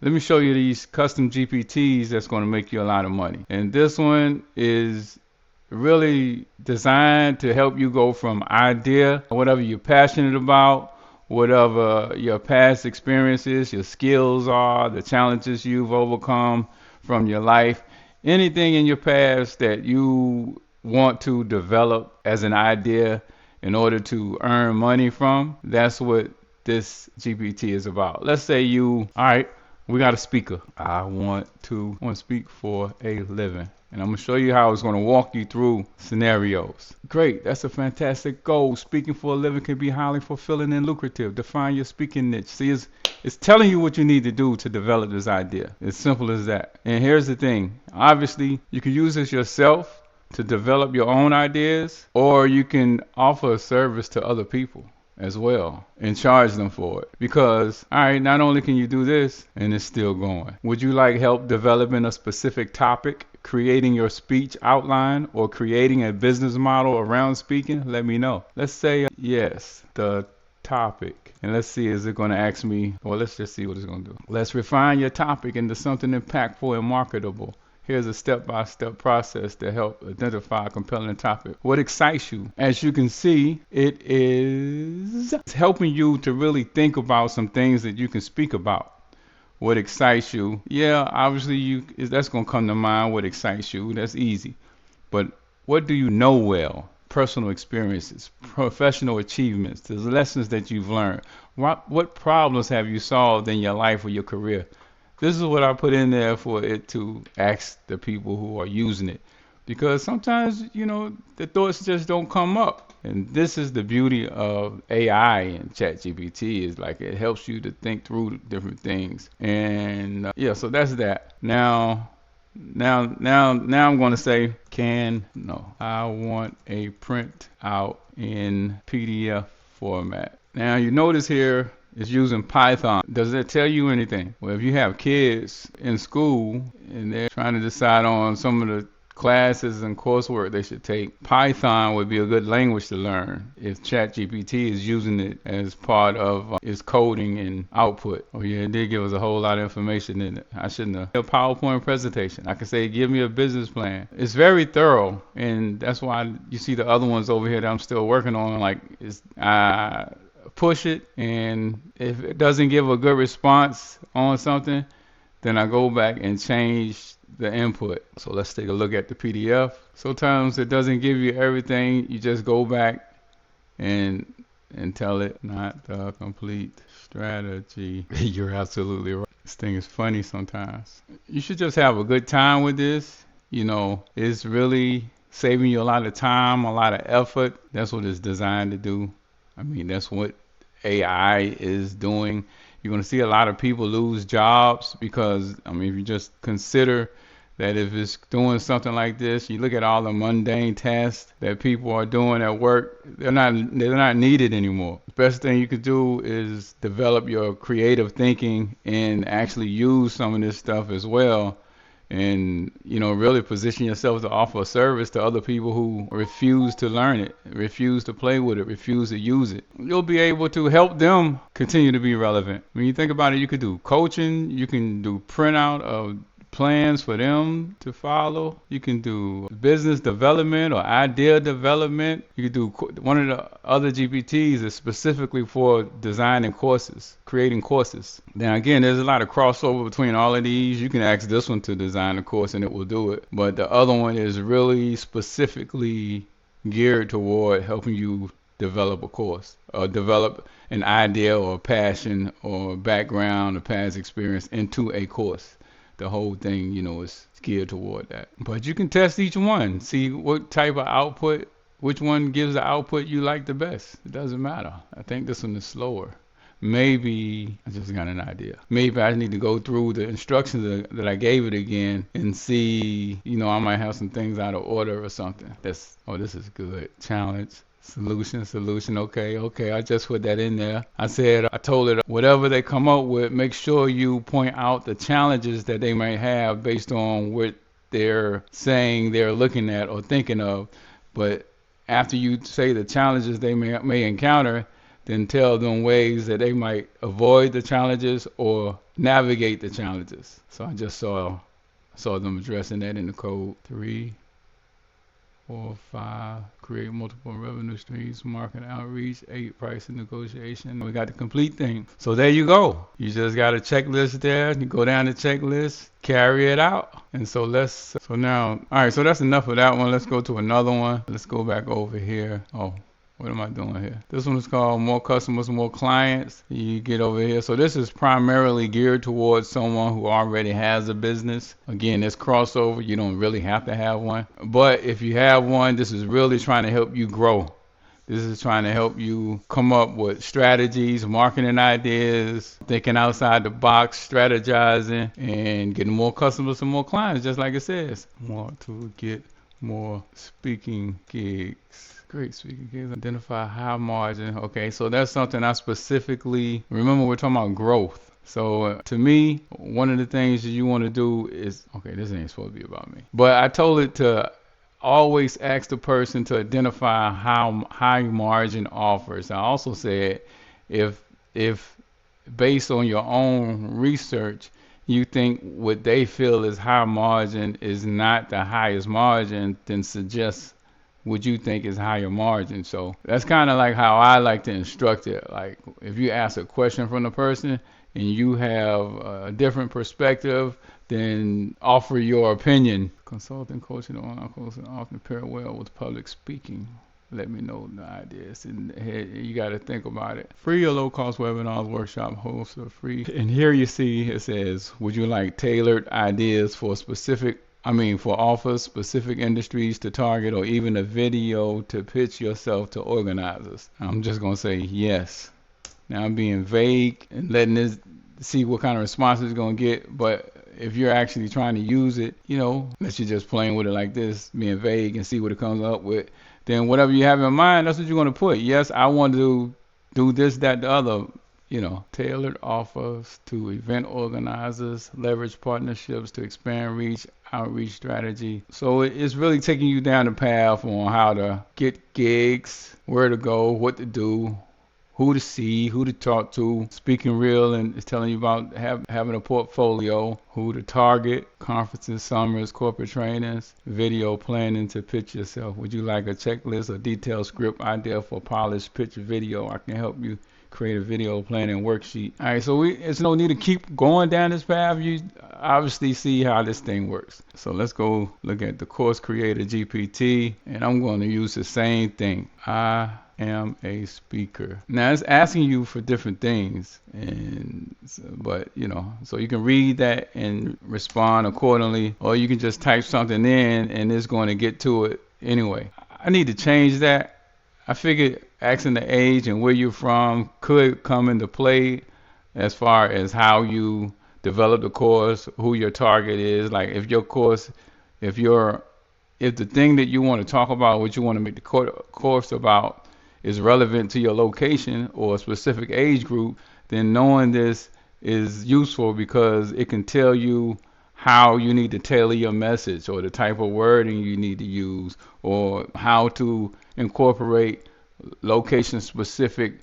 Let me show you these custom GPTs that's going to make you a lot of money. And this one is really designed to help you go from idea, whatever you're passionate about, whatever your past experiences, your skills are, the challenges you've overcome from your life, anything in your past that you want to develop as an idea in order to earn money from, that's what this GPT is about. Let's say all right, we got a speaker. I want to speak for a living. And I'm going to show you how it's going to walk you through scenarios. Great, that's a fantastic goal. Speaking for a living can be highly fulfilling and lucrative. Define your speaking niche. See, it's telling you what you need to do to develop this idea. It's simple as that. And here's the thing. Obviously, you can use this yourself to develop your own ideas, or you can offer a service to other people as well and charge them for it. Because, all right, not only can you do this and it's still going. Would you like help developing a specific topic, creating your speech outline, or creating a business model around speaking? Let me know. Let's say yes, the topic. And let's see, is it going to ask me, well, let's just see what it's going to do. Let's refine your topic into something impactful and marketable. Here's a step-by-step process to help identify a compelling topic. What excites you? As you can see, it is helping you to really think about some things that you can speak about. What excites you? Yeah, obviously that's going to come to mind. What excites you? That's easy. But what do you know well? Personal experiences, professional achievements, the lessons that you've learned. What problems have you solved in your life or your career? This is what I put in there for it to ask the people who are using it. Because sometimes, the thoughts just don't come up. And this is the beauty of AI and ChatGPT, is like it helps you to think through different things. And so that's that. Now I'm going to say, I want a print out in PDF format. Now you notice here, it's using Python. Does that tell you anything? Well, if you have kids in school and they're trying to decide on some of the classes and coursework they should take, Python would be a good language to learn if ChatGPT is using it as part of its coding and output. Oh yeah, it did give us a whole lot of information in it. I shouldn't have. A PowerPoint presentation. I can say, give me a business plan. It's very thorough, and that's why you see the other ones over here that I'm still working on. Like, push it, and if it doesn't give a good response on something, then I go back and change the input. So let's take a look at the PDF. Sometimes it doesn't give you everything. You just go back and tell it not the complete strategy. You're absolutely right. This thing is funny sometimes. You should just have a good time with this. It's really saving you a lot of time, a lot of effort. That's what it's designed to do. I mean, that's what AI is doing. You're going to see a lot of people lose jobs because, if you just consider that if it's doing something like this, you look at all the mundane tasks that people are doing at work, they're not needed anymore. The best thing you could do is develop your creative thinking and actually use some of this stuff as well. And, really position yourself to offer a service to other people who refuse to learn it, refuse to play with it, refuse to use it. You'll be able to help them continue to be relevant. When you think about it, you could do coaching, you can do printout of plans for them to follow. You can do business development or idea development. You can do one of the other GPTs is specifically for designing courses, creating courses. Now again, there's a lot of crossover between all of these. You can ask this one to design a course and it will do it. But the other one is really specifically geared toward helping you develop a course or develop an idea or passion or background or past experience into a course. The whole thing, is geared toward that. But you can test each one, see what type of output, which one gives the output you like the best. It doesn't matter. I think this one is slower. Maybe, I just got an idea. Maybe I need to go through the instructions that I gave it again and see, I might have some things out of order or something. This is good. Challenge. Solution. Okay. I just put that in there. I told it, whatever they come up with, make sure you point out the challenges that they might have based on what they're saying they're looking at or thinking of. But after you say the challenges they may encounter, then tell them ways that they might avoid the challenges or navigate the challenges. So I just saw them addressing that in the code. 3, 4, 5, create multiple revenue streams, market outreach, 8, pricing negotiation. We got the complete thing. So there you go. You just got a checklist there. You go down the checklist, carry it out. And so now, all right, so that's enough of that one. Let's go to another one. Let's go back over here. Oh, what am I doing here? This one is called More Customers, More Clients. You get over here. So this is primarily geared towards someone who already has a business. Again, this crossover, you don't really have to have one. But if you have one, this is really trying to help you grow. This is trying to help you come up with strategies, marketing ideas, thinking outside the box, strategizing, and getting more customers and more clients, just like it says. Want to get more speaking gigs. Great speaking gigs. Identify high margin. Okay, so that's something I specifically, remember we're talking about growth. So to me, one of the things that you want to do is, okay, this ain't supposed to be about me, but I told it to always ask the person to identify how high margin offers. I also said if based on your own research, you think what they feel is high margin is not the highest margin, then suggest what you think is higher margin. So that's kind of like how I like to instruct it. Like if you ask a question from the person and you have a different perspective, then offer your opinion. Consulting, coaching, online coaching often pair well with public speaking. Let me know the ideas. And you got to think about it. Free or low cost webinars, workshop hosts are free. And here you see it says, would you like tailored ideas for for offers, specific industries to target, or even a video to pitch yourself to organizers? I'm just going to say yes. Now I'm being vague and letting this see what kind of response it's going to get. But if you're actually trying to use it, unless you're just playing with it like this, being vague and see what it comes up with, then whatever you have in mind, that's what you're going to put. Yes, I want to do this, that, the other. Tailored offers to event organizers, leverage partnerships to expand reach, outreach strategy. So it's really taking you down the path on how to get gigs, where to go, what to do, who to see, who to talk to. Speaking Real and it's telling you about having a portfolio, who to target, conferences, summers, corporate trainings, video planning to pitch yourself. Would you like a checklist or detailed script idea for polished pitch video? I can help you create a video planning worksheet. All right, so it's no need to keep going down this path. You obviously see how this thing works. So let's go look at the course creator GPT, and I'm going to use the same thing. I am a speaker. Now it's asking you for different things, but so you can read that and respond accordingly, or you can just type something in and it's going to get to it anyway. I need to change that. I figured asking the age and where you're from could come into play as far as how you develop the course, who your target is. Like if the thing that you want to talk about, what you want to make the course about, is relevant to your location or a specific age group, then knowing this is useful because it can tell you how you need to tailor your message or the type of wording you need to use or how to incorporate location-specific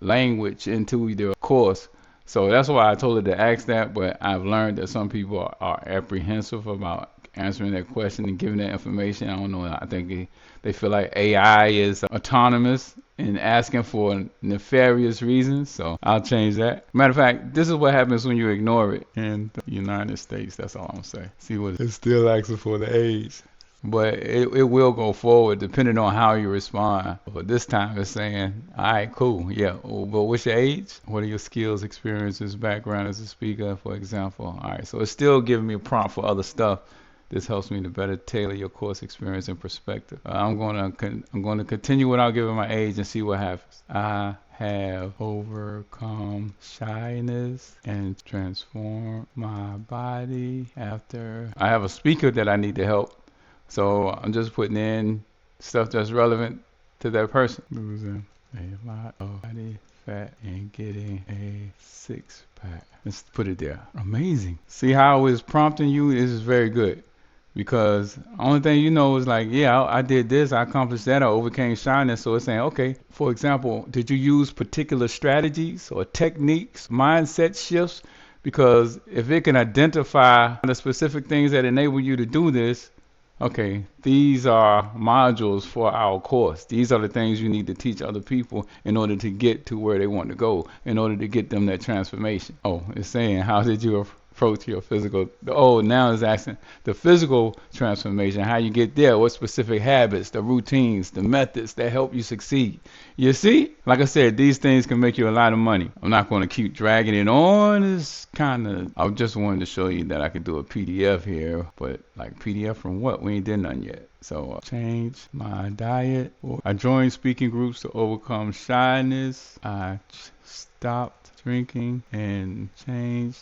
language into the course. So that's why I told her to ask that, but I've learned that some people are apprehensive about answering that question and giving that information. I don't know. I think they feel like AI is autonomous and asking for nefarious reasons. So I'll change that. Matter of fact, this is what happens when you ignore it in the United States. That's all I'm saying. See what it's still asking for the age. But it will go forward depending on how you respond. But this time it's saying, all right, cool. Yeah. But what's your age? What are your skills, experiences, background as a speaker, for example? All right. So it's still giving me a prompt for other stuff. This helps me to better tailor your course experience and perspective. I'm going to continue without giving my age and see what happens. I have overcome shyness and transformed my body after. I have a speaker that I need to help. So I'm just putting in stuff that's relevant to that person. Losing a lot of body fat and getting a six-pack. Let's put it there. Amazing. See how it's prompting you? This is very good. Because only thing you know is like, yeah, I did this, I accomplished that, I overcame shyness. So it's saying, okay, for example, did you use particular strategies or techniques, mindset shifts? Because if it can identify the specific things that enable you to do this, okay, these are modules for our course. These are the things you need to teach other people in order to get to where they want to go, in order to get them that transformation. Oh, it's saying, how did you approach your physical? Oh, now it's asking the physical transformation, how you get there, what specific habits, the routines, the methods that help you succeed. You see, like I said, these things can make you a lot of money. I'm not going to keep dragging it on. It's kind of, I just wanted to show you that I could do a PDF here, but like PDF from what? We ain't did nothing yet. So change my diet. I joined speaking groups to overcome shyness. I stopped drinking and changed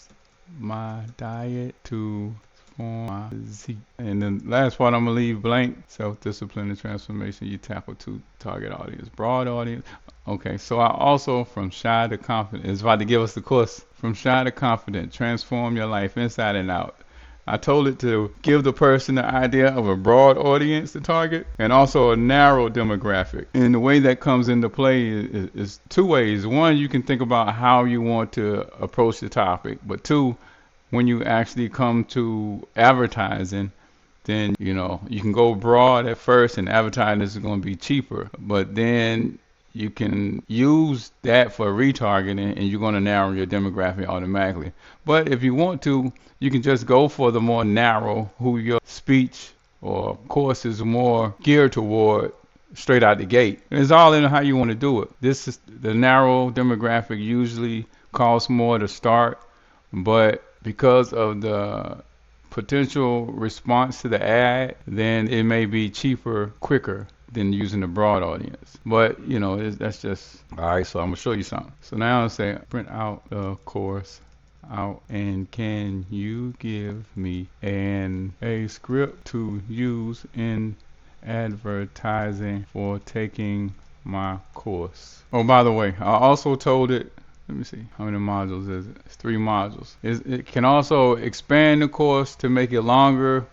my diet to form my physique. And then last part I'm gonna leave blank. Self-discipline and transformation. You tackle to target audience, broad audience. Okay, so I also, from shy to confident, is about to give us the course. From shy to confident, transform your life inside and out. I told it to give the person the idea of a broad audience to target and also a narrow demographic. And the way that comes into play is two ways. One, you can think about how you want to approach the topic. But two, when you actually come to advertising, then, you know, you can go broad at first and advertising is going to be cheaper. But then you can use that for retargeting and you're going to narrow your demographic automatically. But if you want to, you can just go for the more narrow, who your speech or course is more geared toward straight out the gate. And it's all in how you want to do it. This is the narrow demographic usually costs more to start, but because of the potential response to the ad, then it may be cheaper, quicker than using the broad audience. But, you know, that's just, all right, so I'm going to show you something. So now I'm saying, print out the course out, and can you give me a script to use in advertising for taking my course? Oh, by the way, I also told it, let me see, how many modules is it? It's 3 modules. It can also expand the course to make it longer,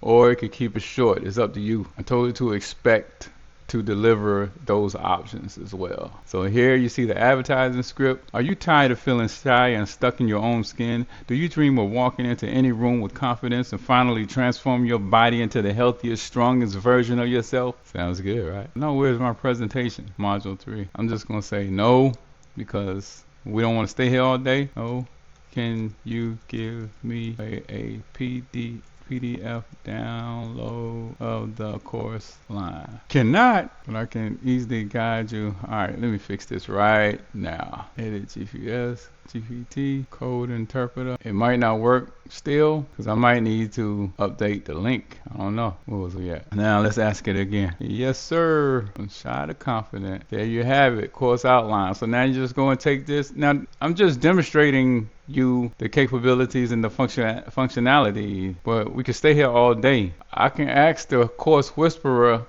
or it could keep it short. It's up to you. I told it to expect to deliver those options as well. So here you see the advertising script. Are you tired of feeling shy and stuck in your own skin? Do you dream of walking into any room with confidence and finally transform your body into the healthiest, strongest version of yourself? Sounds good, right? No, where's my presentation? Module 3. I'm just going to say no because we don't want to stay here all day. No. Can you give me a PDF download of the course line? Cannot, but I can easily guide you. All right, let me fix this right now. Edit GPT, code interpreter. It might not work still because I might need to update the link. I don't know. What was we at? Now let's ask it again. Yes, sir. I'm shy to confident. There you have it. Course outline. So now you just go and take this. Now I'm just demonstrating you the capabilities and the functionality, but we could stay here all day. I can ask the course whisperer,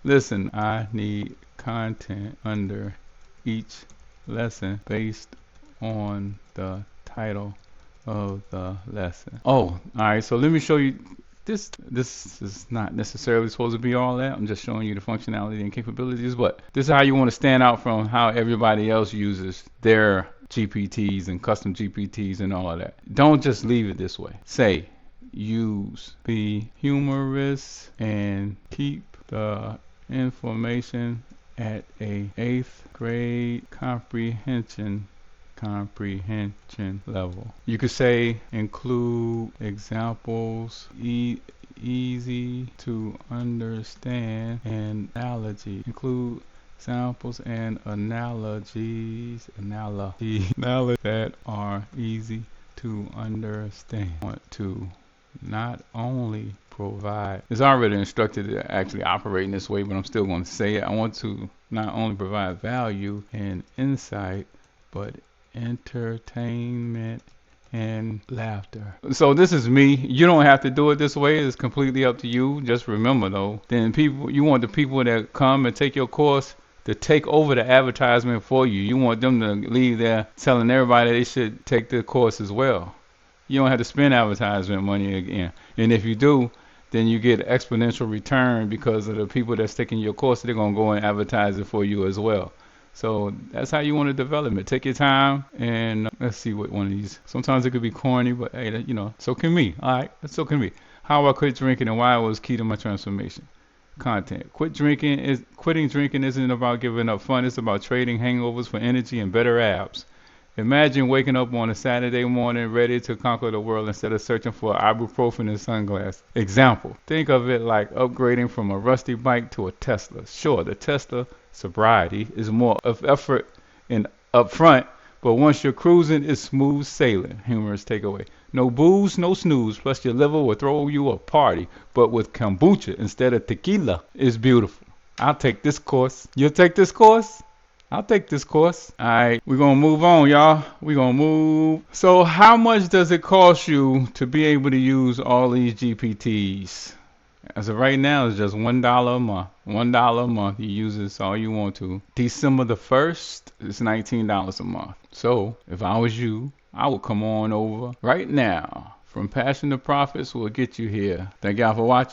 listen, I need content under each lesson based on the title of the lesson. Oh, all right, so let me show you this is not necessarily supposed to be all that. I'm just showing you the functionality and capabilities, but this is how you want to stand out from how everybody else uses their GPTs and custom GPTs and all of that. Don't just leave it this way. Say, use, be humorous, and keep the information at a 8th grade comprehension level. You could say include examples, easy to understand, and analogy. Include examples and analogies that are easy to understand. I want to not only provide, it's already instructed to actually operate in this way, but I'm still going to say it. I want to not only provide value and insight, but entertainment and laughter. So this is me. You don't have to do it this way. It's completely up to you. Just remember though, then you want the people that come and take your course to take over the advertisement for you. You want them to leave there telling everybody they should take the course as well. You don't have to spend advertisement money again. And if you do, then you get exponential return because of the people that's taking your course. They're going to go and advertise it for you as well. So that's how you want to develop it. Take your time and let's see what one of these. Sometimes it could be corny, but hey, so can me. All right, so can me. How I quit drinking and why it was key to my transformation. Content. Quitting drinking isn't about giving up fun. It's about trading hangovers for energy and better abs. Imagine waking up on a Saturday morning ready to conquer the world instead of searching for ibuprofen and sunglasses. Example, think of it like upgrading from a rusty bike to a Tesla. Sure, the Tesla sobriety is more of effort and upfront, but once you're cruising, it's smooth sailing. Humorous takeaway. No booze, no snooze, plus your liver will throw you a party, but with kombucha instead of tequila. It's beautiful. I'll take this course. You'll take this course? I'll take this course. All right, we're going to move on, y'all. We're going to move. So how much does it cost you to be able to use all these GPTs? As of right now, it's just $1 a month. $1 a month. You use this all you want to. December the 1st, it's $19 a month. So if I was you, I would come on over right now. From Passion to Profits will get you here. Thank y'all for watching.